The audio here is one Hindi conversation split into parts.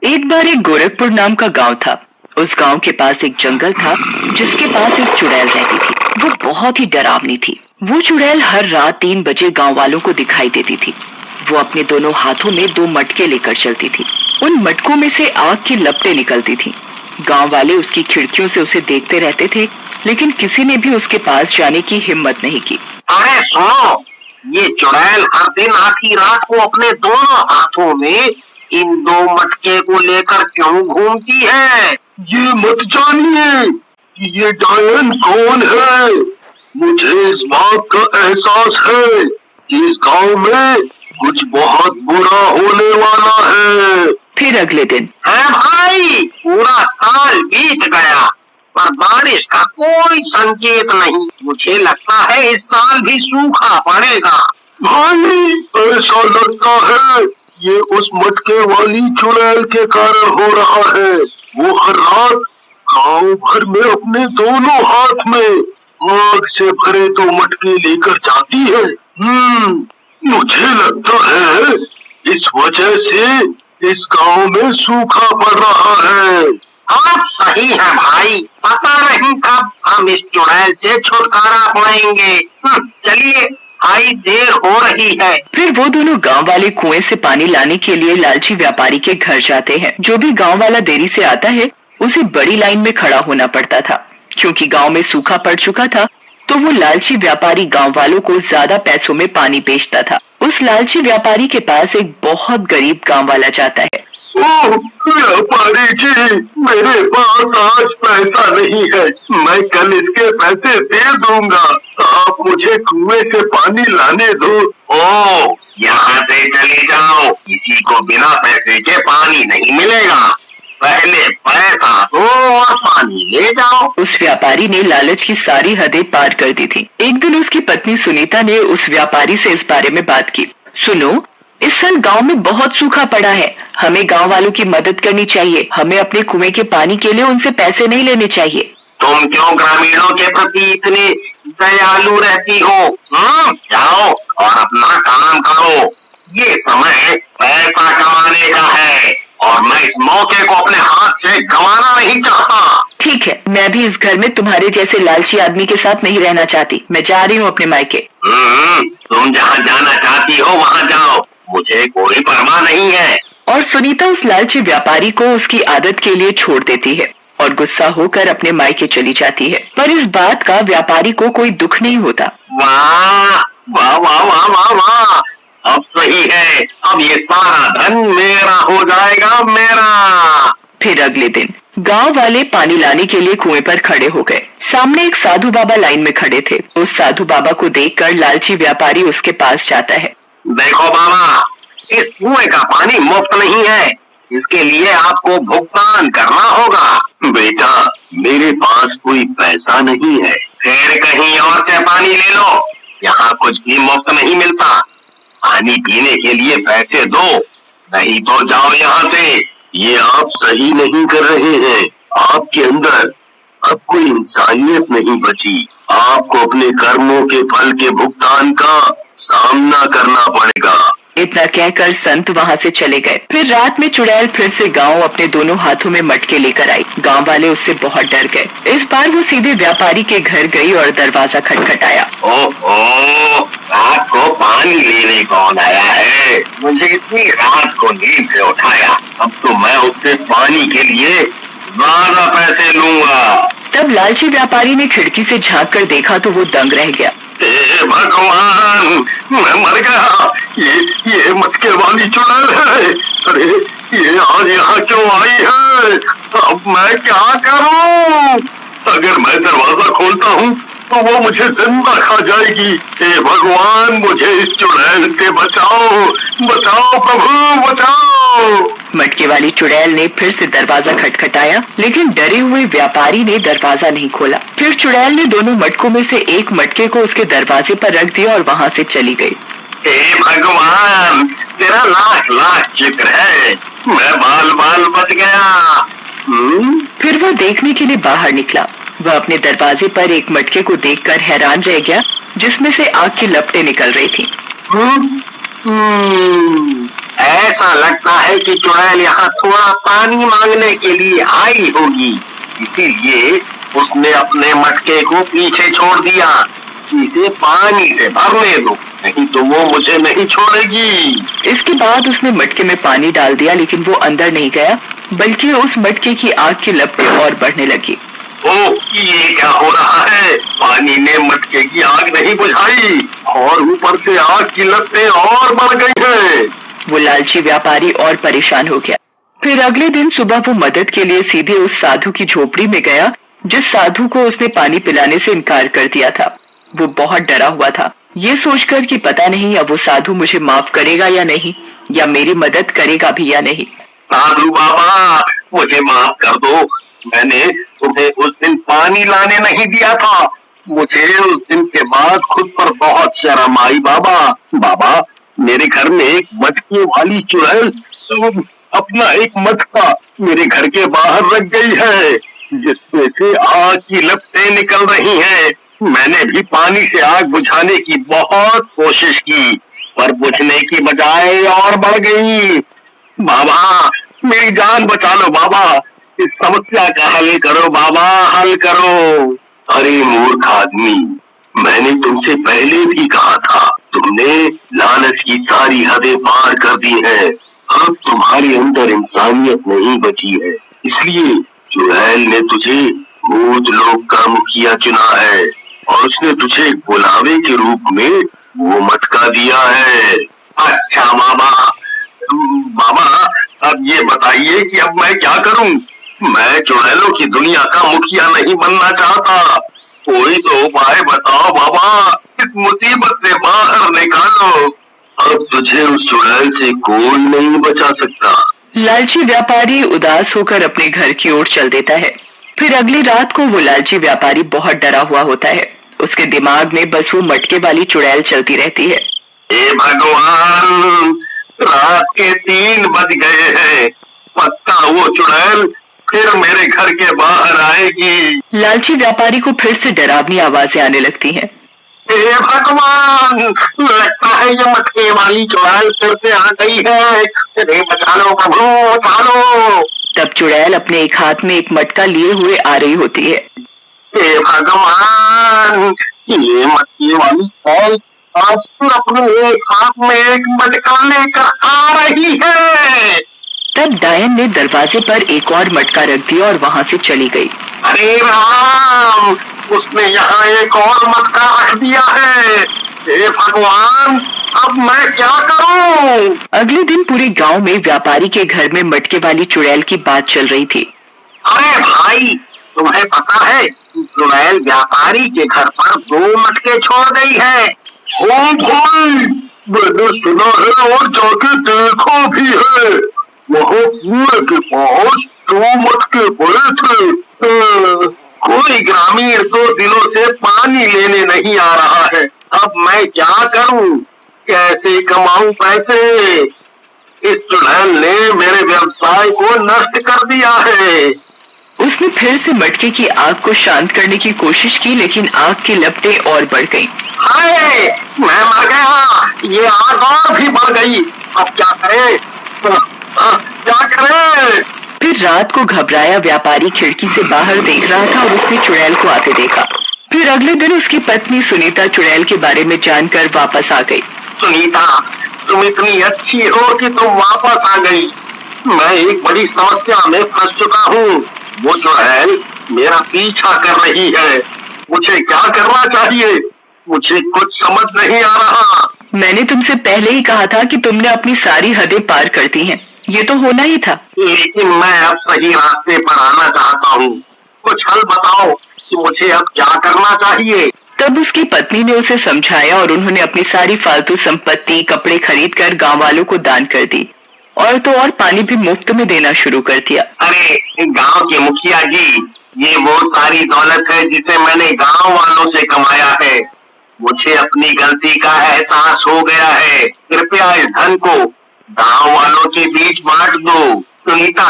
एक बार एक गोरखपुर नाम का गांव था। उस गांव के पास एक जंगल था जिसके पास एक चुड़ैल रहती थी। वो बहुत ही डरावनी थी। वो चुड़ैल हर रात 3 बजे गांव वालों को दिखाई देती थी। वो अपने दोनों हाथों में 2 मटके लेकर चलती थी। उन मटकों में से आग की लपटें निकलती थी। गांव वाले उसकी खिड़कियों से उसे देखते रहते थे, लेकिन किसी ने भी उसके पास जाने की हिम्मत नहीं की। अरे सुनो, ये चुड़ैल हर दिन आधी रात को अपने दोनों हाथों में इन 2 मटके को लेकर क्यों घूमती है? ये मत जानिए कि ये डायन कौन है। मुझे इस बात का एहसास है कि इस गांव में कुछ बहुत बुरा होने वाला है। फिर अगले दिन है भाई, पूरा साल बीत गया पर बारिश का कोई संकेत नहीं। मुझे लगता है इस साल भी सूखा पड़ेगा। भाई, ऐसा लगता है ये उस मटके वाली चुड़ैल के कारण हो रहा है। वो हर रात गांव भर में अपने दोनों हाथ में आग से भरे 2 मटके लेकर जाती है। मुझे लगता है इस वजह से इस गांव में सूखा पड़ रहा है। आप सही है भाई, पता नहीं कब हम इस चुड़ैल से छुटकारा पाएंगे। चलिए भाई, देर हो रही है। फिर वो दोनों गांव वाले कुएं से पानी लाने के लिए लालची व्यापारी के घर जाते हैं। जो भी गांव वाला देरी से आता है उसे बड़ी लाइन में खड़ा होना पड़ता था। क्योंकि गांव में सूखा पड़ चुका था तो वो लालची व्यापारी गांव वालों को ज्यादा पैसों में पानी बेचता था। उस लालची व्यापारी के पास एक बहुत गरीब गांव वाला जाता है। ओह व्यापारी जी, मेरे पास आज पैसा नहीं है। मैं कल इसके पैसे दे दूंगा। आप मुझे कुएं से पानी लाने दो। ओह, यहाँ से चले जाओ, किसी को बिना पैसे के पानी नहीं मिलेगा। पहले पैसा दो और पानी ले जाओ। उस व्यापारी ने लालच की सारी हदें पार कर दी थी। एक दिन उसकी पत्नी सुनीता ने उस व्यापारी से इस बारे में बात की। सुनो, इस साल गांव में बहुत सूखा पड़ा है। हमें गांव वालों की मदद करनी चाहिए। हमें अपने कुएं के पानी के लिए उनसे पैसे नहीं लेने चाहिए। तुम क्यों ग्रामीणों के प्रति इतने दयालु रहती हो? जाओ और अपना काम करो। ये समय पैसा कमाने का है और मैं इस मौके को अपने हाथ से गंवाना नहीं चाहता। ठीक है, मैं भी इस घर में तुम्हारे जैसे लालची आदमी के साथ नहीं रहना चाहती। मैं जा रही हूँ अपने मायके। तुम जहाँ जाना चाहती हो वहाँ जाओ, मुझे कोई परवाह नहीं है। और सुनीता उस लालची व्यापारी को उसकी आदत के लिए छोड़ देती है और गुस्सा होकर अपने मायके चली जाती है। पर इस बात का व्यापारी को कोई दुख नहीं होता। वाह वाह वाह वाह वाह वाह, अब सही है। अब ये सारा धन मेरा हो जाएगा, मेरा। फिर अगले दिन गांव वाले पानी लाने के लिए कुएं पर खड़े हो गए। सामने एक साधु बाबा लाइन में खड़े थे। उस साधु बाबा को देखकर लालची व्यापारी उसके पास जाता है। देखो बाबा, इस कुएं का पानी मुफ्त नहीं है, इसके लिए आपको भुगतान करना होगा। बेटा, मेरे पास कोई पैसा नहीं है। फिर कहीं और से पानी ले लो, यहाँ कुछ भी मुफ्त नहीं मिलता। पानी पीने के लिए पैसे दो, नहीं तो जाओ यहाँ से। ये आप सही नहीं कर रहे हैं। आपके अंदर अब कोई इंसानियत नहीं बची। आपको अपने कर्मों के फल के भुगतान का सामना करना पड़ेगा। इतना कहकर संत वहाँ से चले गए। फिर रात में चुड़ैल फिर से गांव अपने दोनों हाथों में मटके लेकर आई। गांव वाले उससे बहुत डर गए। इस बार वो सीधे व्यापारी के घर गई और दरवाजा खटखटाया। ओहो, रात को पानी लेने कौन आया है? मुझे इतनी रात को नींद से उठाया। अब तो मैं उससे पानी के लिए ज्यादा पैसे लूंगा। तब लालची व्यापारी ने खिड़की से झांक कर देखा तो वो दंग रह गया। हे भगवान, मैं मर गया। ये मटके वाली चुड़ैल है। अरे ये आज यहाँ क्यों आई है? अब मैं क्या करूँ? अगर मैं दरवाजा खोलता हूँ तो वो मुझे जिंदा खा जाएगी। हे भगवान, मुझे इस चुड़ैल से बचाओ, बचाओ प्रभु, बचाओ। मटके वाली चुड़ैल ने फिर से दरवाजा खटखटाया, लेकिन डरे हुए व्यापारी ने दरवाजा नहीं खोला। फिर चुड़ैल ने दोनों मटकों में से एक मटके को उसके दरवाजे पर रख दिया और वहाँ से चली गई। हे भगवान, तेरा लाख लाख शुक्र है, मैं बाल बाल बच गया। फिर वो देखने के लिए बाहर निकला। वह अपने दरवाजे पर एक मटके को देखकर हैरान रह गया, जिसमें से आग की लपटें निकल रही थी। ऐसा लगता है कि चुड़ैल यहाँ थोड़ा पानी मांगने के लिए आई होगी, इसीलिए उसने अपने मटके को पीछे छोड़ दिया। इसे पानी से भरने दो, नहीं तो वो मुझे नहीं छोड़ेगी। इसके बाद उसने मटके में पानी डाल दिया, लेकिन वो अंदर नहीं गया, बल्कि उस मटके की आग की लपटें और बढ़ने लगी। ओह, ये क्या हो रहा है? पानी ने मटके की आग नहीं बुझाई और ऊपर से आग की लपटें और बढ़ गई हैं। वो लालची व्यापारी और परेशान हो गया। फिर अगले दिन सुबह वो मदद के लिए सीधे उस साधु की झोपड़ी में गया, जिस साधु को उसने पानी पिलाने से इनकार कर दिया था। वो बहुत डरा हुआ था, ये सोचकर कि पता नहीं अब वो साधु मुझे माफ करेगा या नहीं, या मेरी मदद करेगा भी या नहीं। साधु बाबा, मुझे माफ कर दो। मैंने तुम्हें उस दिन पानी लाने नहीं दिया था। मुझे उस दिन के बाद खुद पर बहुत शर्म आई बाबा। बाबा, मेरे घर में एक मटके वाली चुड़ैल अपना एक मटका मेरे घर के बाहर रख गई है, जिसमें से आग की लपटें निकल रही हैं। मैंने भी पानी से आग बुझाने की बहुत कोशिश की, पर बुझने की बजाय और बढ़ गई। बाबा, मेरी जान बचा लो बाबा। इस समस्या का हल करो बाबा, हल करो। अरे मूर्ख आदमी, मैंने तुमसे पहले भी कहा था, तुमने लालच की सारी हदें पार कर दी हैं। अब तुम्हारे अंदर इंसानियत नहीं बची है, इसलिए चुड़ैल ने तुझे भूत लोक का मुखिया चुना है और उसने तुझे बुलावे के रूप में वो मटका दिया है। अच्छा बाबा, अब ये बताइए कि अब मैं क्या करूं? मैं चुड़ैलों की दुनिया का मुखिया नहीं बनना चाहता। कोई तो उपाय बताओ बाबा, इस मुसीबत से बाहर निकालो। अब तुझे उस चुड़ैल से कोई नहीं बचा सकता। लालची व्यापारी उदास होकर अपने घर की ओर चल देता है। फिर अगली रात को वो लालची व्यापारी बहुत डरा हुआ होता है। उसके दिमाग में बस वो मटके वाली चुड़ैल चलती रहती है। हे भगवान, रात के 3 बज गए हैं। पक्का वो चुड़ैल फिर मेरे घर के बाहर आएगी। लालची व्यापारी को फिर से डरावनी आवाजें आने लगती हैं। हे भगवान, लगता है ये मटके वाली चुड़ैल फिर से आ गई है। बचा लो प्रभु, बचा लो। तब चुड़ैल अपने एक हाथ में एक मटका लिए हुए आ रही होती है। हे भगवान, ये मटके वाली चुड़ैल आज फिर अपने एक हाथ में एक मटका लेकर आ रही है। तब डायन ने दरवाजे पर एक और मटका रख दिया और वहाँ से चली गई। अरे राम, उसने यहाँ एक और मटका रख दिया है। हे भगवान, अब मैं क्या करूं? अगले दिन पूरे गांव में व्यापारी के घर में मटके वाली चुड़ैल की बात चल रही थी। अरे भाई, तुम्हें पता है चुड़ैल व्यापारी के घर पर 2 मटके छोड़ गई है। हाँ भाई, मैंने सुना है और जाके देखा भी है। वहाँ कुएं के पास 2 मटके पड़े थे। कोई ग्रामीण 2 दिनों से पानी लेने नहीं आ रहा है। अब मैं क्या करूं? कैसे कमाऊं पैसे? इस चुड़ैल ने मेरे व्यवसाय को नष्ट कर दिया है। उसने फिर से मटके की आग को शांत करने की कोशिश की, लेकिन आग की लपटें और बढ़ गईं। हाय, मैं मर गया। ये आग और भी बढ़ गई। अब क्या करें? क्या करें? फिर रात को घबराया व्यापारी खिड़की से बाहर देख रहा था और उसने चुड़ैल को आते देखा। फिर अगले दिन उसकी पत्नी सुनीता चुड़ैल के बारे में जानकर वापस आ गई। सुनीता, तुम इतनी अच्छी हो कि तुम वापस आ गई। मैं एक बड़ी समस्या में फंस चुका हूँ। वो चुड़ैल मेरा पीछा कर रही है। मुझे क्या करना चाहिए? मुझे कुछ समझ नहीं आ रहा। मैंने तुमसे पहले ही कहा था कि तुमने अपनी सारी हदें पार कर दी हैं। ये तो होना ही था। लेकिन मैं अब सही रास्ते पर आना चाहता हूँ। कुछ हल बताओ कि मुझे अब क्या करना चाहिए। तब उसकी पत्नी ने उसे समझाया और उन्होंने अपनी सारी फालतू संपत्ति, कपड़े खरीदकर गांव वालों को दान कर दी और तो और पानी भी मुफ्त में देना शुरू कर दिया। अरे गांव के मुखिया जी, ये वो सारी दौलत है जिसे मैंने गांव वालों से कमाया है। मुझे अपनी गलती का एहसास हो गया है। कृपया इस धन को गांव वालों के बीच बांट दो। सुनीता,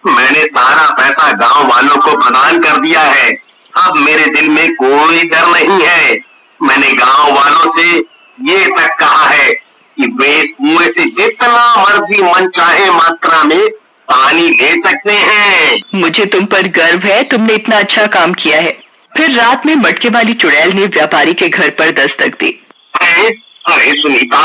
मैंने सारा पैसा गांव वालों को प्रदान कर दिया है। अब मेरे दिल में कोई डर नहीं है। मैंने गांव वालों से ये तक कहा है कि वे इस कुएं से जितना मर्जी मन चाहे मात्रा में पानी ले सकते हैं। मुझे तुम पर गर्व है, तुमने इतना अच्छा काम किया है। फिर रात में मटके वाली चुड़ैल ने व्यापारी के घर पर दस्तक दी। अरे सुनीता,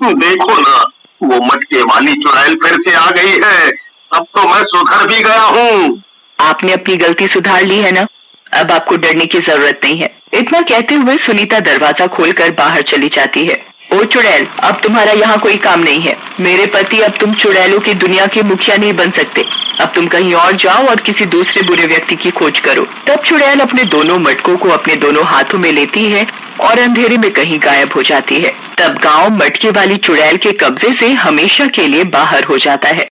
देखो ना, वो मटके वाली चुड़ैल फिर से आ गई है। अब तो मैं सुधर भी गया हूँ। आपने अपनी गलती सुधार ली है ना, अब आपको डरने की जरूरत नहीं है। इतना कहते हुए सुनीता दरवाजा खोलकर बाहर चली जाती है। ओ चुड़ैल, अब तुम्हारा यहाँ कोई काम नहीं है। मेरे पति, अब तुम चुड़ैलों की दुनिया के मुखिया नहीं बन सकते। अब तुम कहीं और जाओ और किसी दूसरे बुरे व्यक्ति की खोज करो। तब चुड़ैल अपने दोनों मटकों को अपने दोनों हाथों में लेती है और अंधेरे में कहीं गायब हो जाती है। तब गांव मटके वाली चुड़ैल के कब्जे से हमेशा के लिए बाहर हो जाता है।